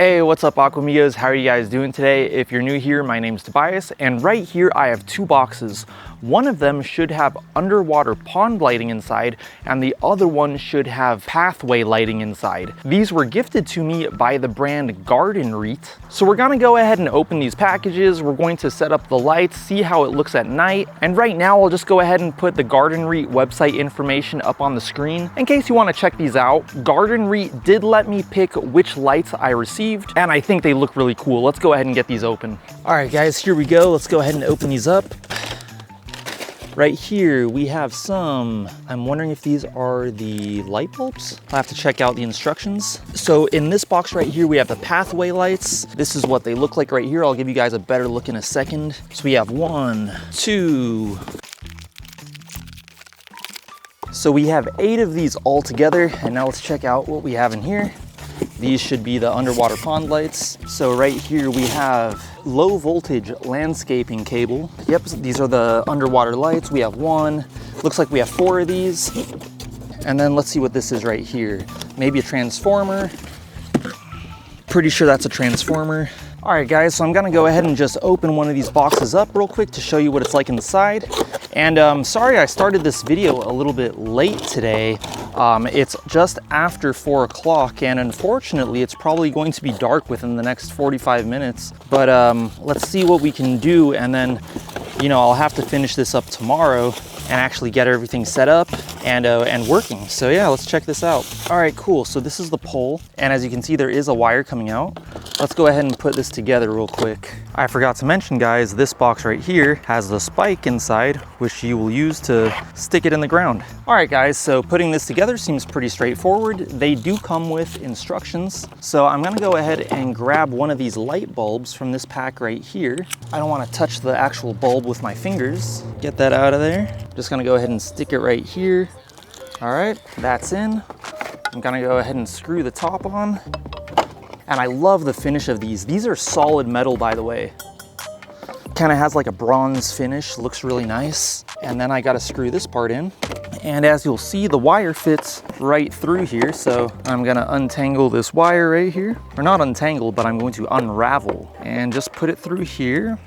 Hey, what's up Aquamigos? How are you guys doing today? If you're new here, my name's Tobias, and right here I have two boxes. One of them should have underwater pond lighting inside, and the other one should have pathway lighting inside. These were gifted to me by the brand Gardenreet. So we're gonna go ahead and open these packages. We're going to set up the lights, see how it looks at night. And right now I'll just go ahead and put the Gardenreet website information up on the screen. In case you wanna check these out, Gardenreet did let me pick which lights I received, and I think they look really cool. Let's go ahead and get these open. All right guys, here we go. Let's go ahead and open these up. Right here, we have some, I'm wondering if these are the light bulbs. I'll have to check out the instructions. So in this box right here, we have the pathway lights. This is what they look like right here. I'll give you guys a better look in a second. So we have 1, 2. So we have 8 of these all together. And now let's check out what we have in here. These should be the underwater pond lights. So right here we have low voltage landscaping cable. Yep, these are the underwater lights. We have 1, looks like we have 4 of these. And then let's see what this is right here. Maybe a transformer. Pretty sure that's a transformer. All right guys, so I'm gonna go ahead and just open one of these boxes up real quick to show you what it's like inside. And sorry I started this video a little bit late today. It's just after 4 o'clock, and unfortunately it's probably going to be dark within the next 45 minutes. But let's see what we can do, and then, you know, I'll have to finish this up tomorrow and actually get everything set up and working. So yeah, let's check this out. All right, cool. So this is the pole, and as you can see, there is a wire coming out. Let's go ahead and put this together real quick. I forgot to mention, guys, this box right here has the spike inside, which you will use to stick it in the ground. All right, guys, so putting this together seems pretty straightforward. They do come with instructions. So I'm gonna go ahead and grab one of these light bulbs from this pack right here. I don't wanna touch the actual bulb with my fingers. Get that out of there. Just gonna go ahead and stick it right here. All right, that's in. I'm gonna go ahead and screw the top on. And I love the finish of these. These are solid metal, by the way. Kind of has like a bronze finish, looks really nice. And then I gotta screw this part in. And as you'll see, the wire fits right through here. So I'm gonna untangle this wire right here. Or not untangle, but I'm going to unravel and just put it through here.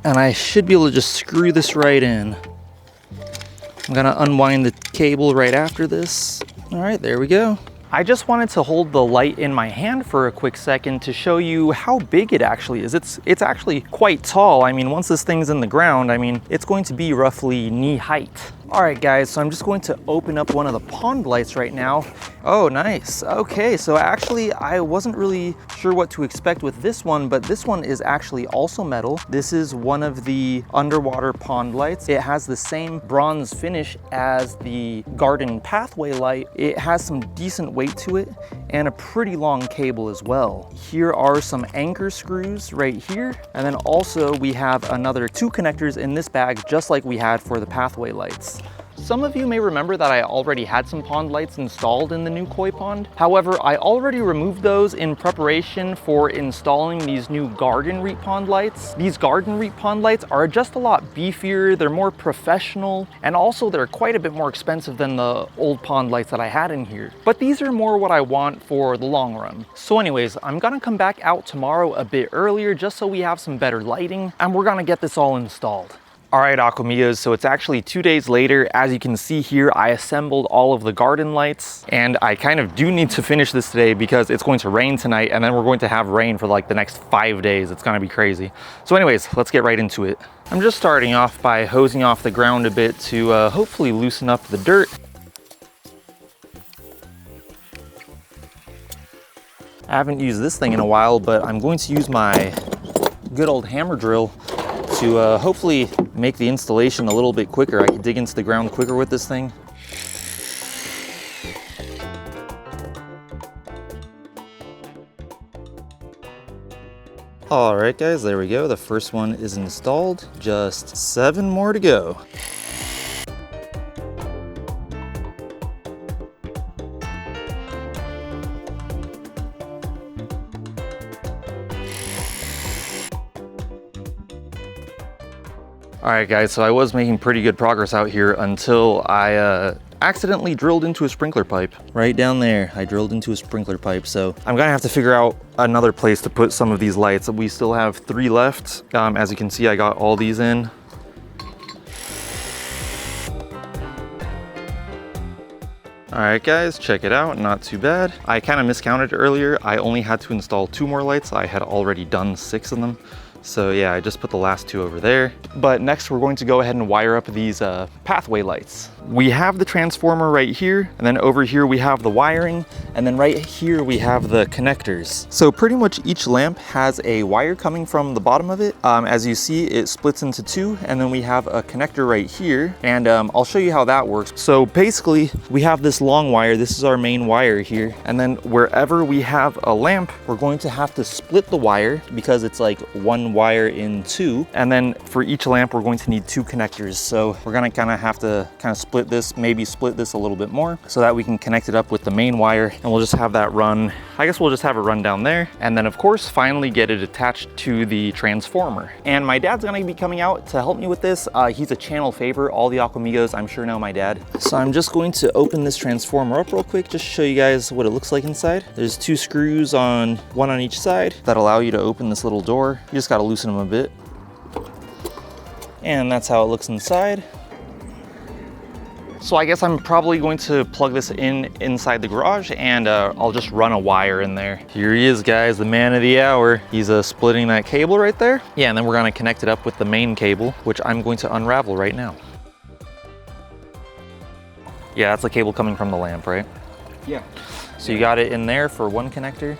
And I should be able to just screw this right in. I'm gonna unwind the cable right after this. All right, there we go. I just wanted to hold the light in my hand for a quick second to show you how big it actually is. It's actually quite tall. I mean, once this thing's in the ground, I mean, it's going to be roughly knee height. All right, guys, so I'm just going to open up one of the pond lights right now. Oh, nice. Okay, so actually, I wasn't really sure what to expect with this one, but this one is actually also metal. This is one of the underwater pond lights. It has the same bronze finish as the garden pathway light. It has some decent weight to it and a pretty long cable as well. Here are some anchor screws right here. And then also we have another 2 connectors in this bag, just like we had for the pathway lights. Some of you may remember that I already had some pond lights installed in the new koi pond. However, I already removed those in preparation for installing these new Gardenreet pond lights. These Gardenreet pond lights are just a lot beefier, they're more professional, and also they're quite a bit more expensive than the old pond lights that I had in here. But these are more what I want for the long run. So anyways, I'm gonna come back out tomorrow a bit earlier just so we have some better lighting, and we're gonna get this all installed. All right, Aquamigos, so it's actually 2 days later. As you can see here, I assembled all of the garden lights, and I kind of do need to finish this today because it's going to rain tonight, and then we're going to have rain for like the next 5 days. It's gonna be crazy. So anyways, let's get right into it. I'm just starting off by hosing off the ground a bit to hopefully loosen up the dirt. I haven't used this thing in a while, but I'm going to use my good old hammer drill to hopefully make the installation a little bit quicker. I can dig into the ground quicker with this thing. All right, guys, there we go. The first one is installed. Just 7 more to go. All right, guys, so I was making pretty good progress out here until I accidentally drilled into a sprinkler pipe. Right down there, I drilled into a sprinkler pipe. So I'm gonna have to figure out another place to put some of these lights. We still have 3 left. As you can see, I got all these in. All right guys, check it out, not too bad. I kind of miscounted earlier. I only had to install 2 more lights. I had already done 6 of them. So yeah, I just put the last 2 over there. But next we're going to go ahead and wire up these pathway lights. We have the transformer right here, and then over here we have the wiring, and then right here we have the connectors. So pretty much each lamp has a wire coming from the bottom of it. As you see, it splits into 2, and then we have a connector right here, and I'll show you how that works. So basically, we have this long wire. This is our main wire here, and then wherever we have a lamp, we're going to have to split the wire because it's like 1 wire in 2, and then for each lamp we're going to need 2 connectors. So we're gonna kind of have to split this, maybe split this a little bit more so that we can connect it up with the main wire, and we'll just have that run. I guess we'll just have it run down there, and then of course finally get it attached to the transformer. And my dad's gonna be coming out to help me with this. He's a channel favorite. All the Aquamigos I'm sure know my dad. So I'm just going to open this transformer up real quick just to show you guys what it looks like inside. There's 2 screws on, 1 on each side, that allow you to open this little door. You just gotta loosen them a bit. And that's how it looks inside. So I guess I'm probably going to plug this inside the garage, and I'll just run a wire in there. Here he is, guys, the man of the hour. He's splitting that cable right there. Yeah, and then we're gonna connect it up with the main cable, which I'm going to unravel right now. Yeah, that's the cable coming from the lamp, right? Yeah. So you got it in there for 1 connector,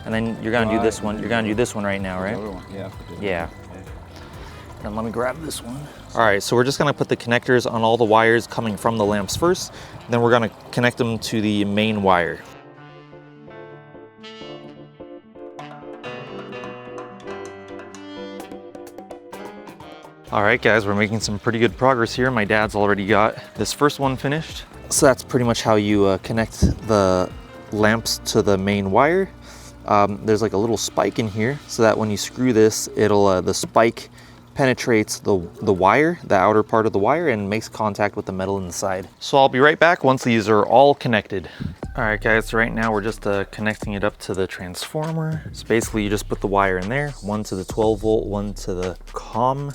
and then you're gonna do this one. You're gonna do this one right now, right? Yeah. Yeah. And let me grab this one. All right, so we're just gonna put the connectors on all the wires coming from the lamps first, then we're gonna connect them to the main wire. All right, guys, we're making some pretty good progress here. My dad's already got this first one finished. So that's pretty much how you connect the lamps to the main wire. There's like a little spike in here so that when you screw this, it'll the spike penetrates the wire, the outer part of the wire, and makes contact with the metal inside. So I'll be right back once these are all connected. All right guys, so right now we're just connecting it up to the transformer. So basically you just put the wire in there, 1 to the 12 volt, 1 to the COM,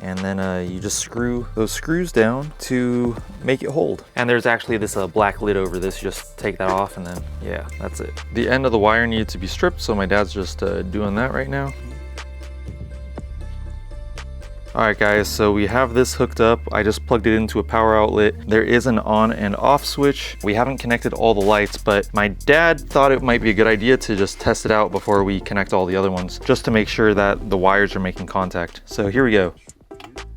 and then you just screw those screws down to make it hold. And there's actually this black lid over this. You just take that off, and then yeah, that's it. The end of the wire needed to be stripped, so my dad's just doing that right now. All right guys, so we have this hooked up. I just plugged it into a power outlet. There is an on and off switch. We haven't connected all the lights, but my dad thought it might be a good idea to just test it out before we connect all the other ones, just to make sure that the wires are making contact. So here we go.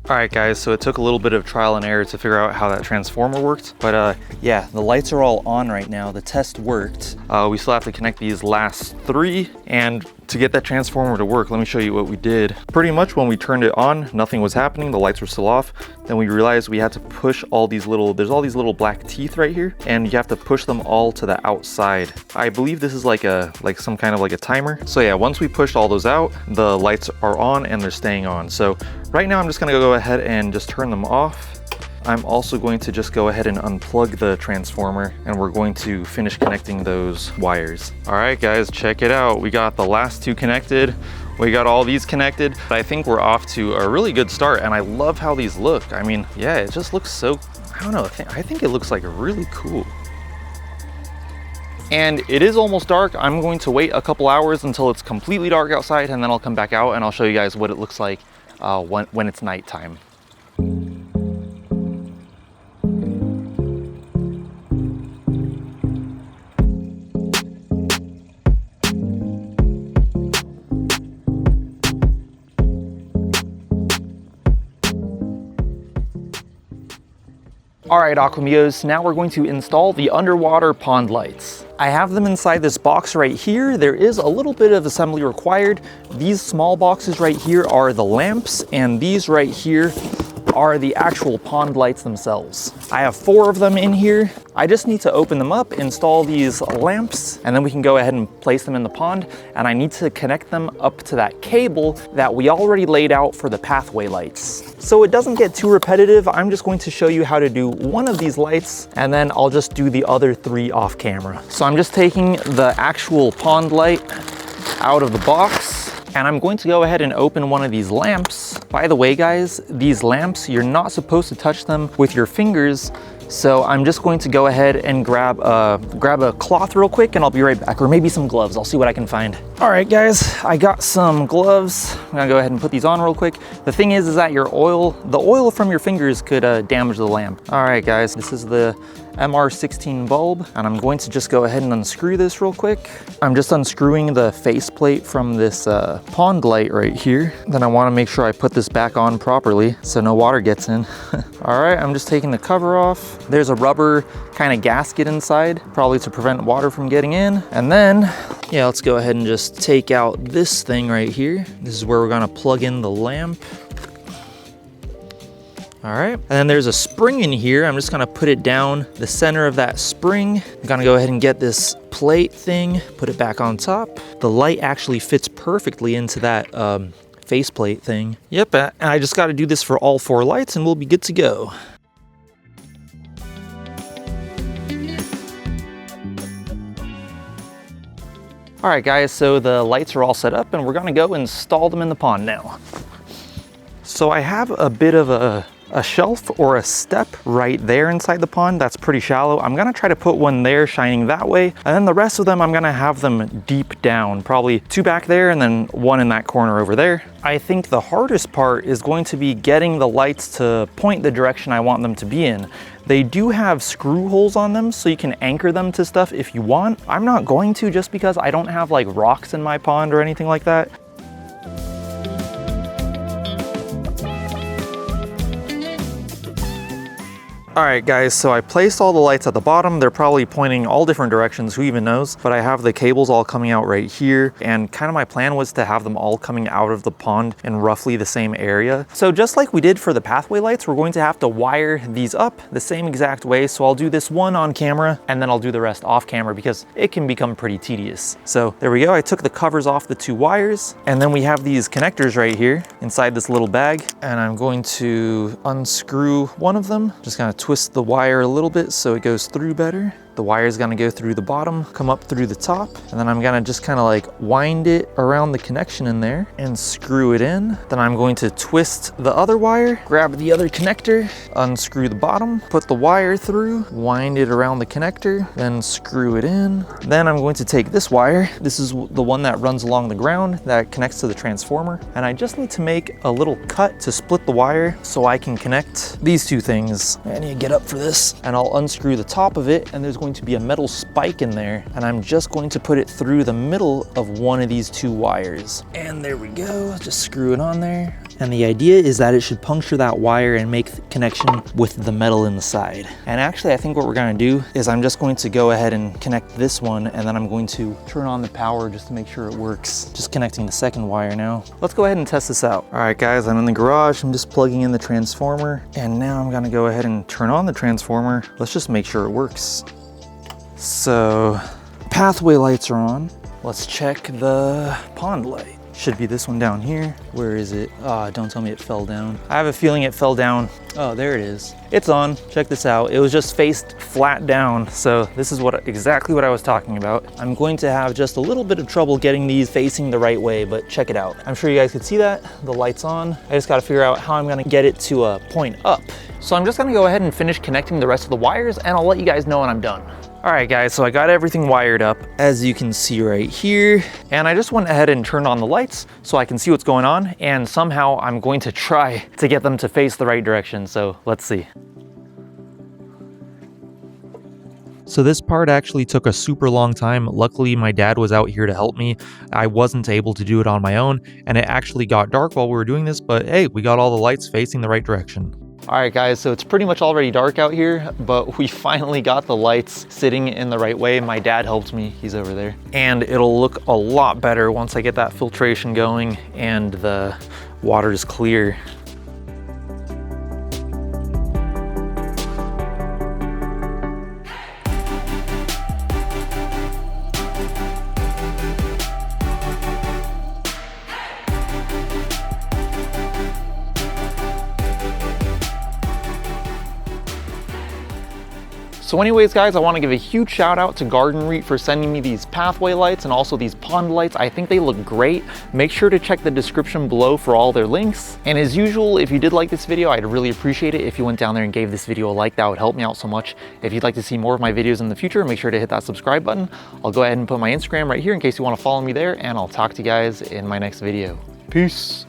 All right guys, so it took a little bit of trial and error to figure out how that transformer worked, but yeah, the lights are all on right now. The test worked. We still have to connect these last 3, and to get that transformer to work, let me show you what we did. Pretty much when we turned it on, nothing was happening. The lights were still off. Then we realized we had to push all these little, there's all these little black teeth right here, and you have to push them all to the outside. I believe this is like some kind of like a timer. So yeah, once we pushed all those out, the lights are on and they're staying on. So right now I'm just gonna go ahead and just turn them off. I'm also going to just go ahead and unplug the transformer, and we're going to finish connecting those wires. All right guys, check it out. We got the last 2 connected. We got all these connected. I think we're off to a really good start, and I love how these look. I mean, yeah, it just looks so, I don't know, I think it looks like really cool. And it is almost dark. I'm going to wait a couple hours until it's completely dark outside, and then I'll come back out and I'll show you guys what it looks like when it's nighttime. All right, Aquamigos, now we're going to install the underwater pond lights. I have them inside this box right here. There is a little bit of assembly required. These small boxes right here are the lamps, and these right here are the actual pond lights themselves. I have 4 of them in here. I just need to open them up, install these lamps, and then we can go ahead and place them in the pond. And I need to connect them up to that cable that we already laid out for the pathway lights. So it doesn't get too repetitive, I'm just going to show you how to do one of these lights, and then I'll just do the other 3 off camera. So I'm just taking the actual pond light out of the box, and I'm going to go ahead and open one of these lamps. By the way, guys, these lamps, you're not supposed to touch them with your fingers. So I'm just going to go ahead and grab a cloth real quick, and I'll be right back, or maybe some gloves. I'll see what I can find. All right, guys, I got some gloves. I'm gonna go ahead and put these on real quick. The thing is that the oil from your fingers could damage the lamp. All right, guys, this is the MR16 bulb, and I'm going to just go ahead and unscrew this real quick. I'm just unscrewing the faceplate from this pond light right here. Then I want to make sure I put this back on properly so no water gets in. All right, I'm just taking the cover off. There's a rubber kind of gasket inside, probably to prevent water from getting in. And then, yeah, let's go ahead and just take out this thing right here. This is where we're gonna plug in the lamp. All right, and then there's a spring in here. I'm just gonna put it down the center of that spring. I'm gonna go ahead and get this plate thing, put it back on top. The light actually fits perfectly into that faceplate thing. Yep, and I just gotta do this for all 4 lights and we'll be good to go. All right, guys, so the lights are all set up and we're gonna go install them in the pond now. So I have a bit of a shelf or a step right there inside the pond that's pretty shallow. I'm gonna try to put one there shining that way, and then the rest of them I'm gonna have them deep down, probably 2 back there and then 1 in that corner over there. I think the hardest part is going to be getting the lights to point the direction I want them to be in. They do have screw holes on them, so you can anchor them to stuff if you want. I'm not going to, just because I don't have like rocks in my pond or anything like that. All right, guys, so I placed all the lights at the bottom. They're probably pointing all different directions, who even knows? But I have the cables all coming out right here, and kind of my plan was to have them all coming out of the pond in roughly the same area. So just like we did for the pathway lights, we're going to have to wire these up the same exact way. So I'll do this one on camera, and then I'll do the rest off camera because it can become pretty tedious. So there we go. I took the covers off the 2 wires, and then we have these connectors right here inside this little bag, and I'm going to unscrew one of them. Just gonna twist the wire a little bit so it goes through better. The wire is gonna go through the bottom, come up through the top, and then I'm gonna just kind of like wind it around the connection in there and screw it in. Then I'm going to twist the other wire, grab the other connector, unscrew the bottom, put the wire through, wind it around the connector, then screw it in. Then I'm going to take this wire. This is the one that runs along the ground that connects to the transformer. And I just need to make a little cut to split the wire so I can connect these 2 things. I need to get up for this, and I'll unscrew the top of it, and there's going to be a metal spike in there, and I'm just going to put it through the middle of one of these 2 wires. And there we go, just screw it on there. And the idea is that it should puncture that wire and make the connection with the metal in the side. And actually, I think what we're gonna do is I'm just going to go ahead and connect this one, and then I'm going to turn on the power just to make sure it works. Just connecting the second wire now. Let's go ahead and test this out. All right, guys, I'm in the garage. I'm just plugging in the transformer, and now I'm gonna go ahead and turn on the transformer. Let's just make sure it works. So, pathway lights are on. Let's check the pond light. Should be this one down here. Where is it? Oh, don't tell me it fell down. I have a feeling it fell down. Oh, there it is. It's on. Check this out. It was just faced flat down. So this is exactly what I was talking about. I'm going to have just a little bit of trouble getting these facing the right way, but check it out. I'm sure you guys could see that. The light's on. I just got to figure out how I'm going to get it to point up. So I'm just going to go ahead and finish connecting the rest of the wires, and I'll let you guys know when I'm done. All right, guys, so I got everything wired up, as you can see right here. And I just went ahead and turned on the lights so I can see what's going on. And somehow I'm going to try to get them to face the right direction. So let's see. So this part actually took a super long time. Luckily, my dad was out here to help me. I wasn't able to do it on my own, and it actually got dark while we were doing this, but hey, we got all the lights facing the right direction. All right, guys, so it's pretty much already dark out here, but we finally got the lights sitting in the right way. My dad helped me, he's over there. And it'll look a lot better once I get that filtration going and the water is clear. So anyways, guys, I want to give a huge shout out to Gardenreet for sending me these pathway lights and also these pond lights. I think they look great. Make sure to check the description below for all their links. And as usual, if you did like this video, I'd really appreciate it if you went down there and gave this video a like. That would help me out so much. If you'd like to see more of my videos in the future, make sure to hit that subscribe button. I'll go ahead and put my Instagram right here in case you want to follow me there, and I'll talk to you guys in my next video. Peace.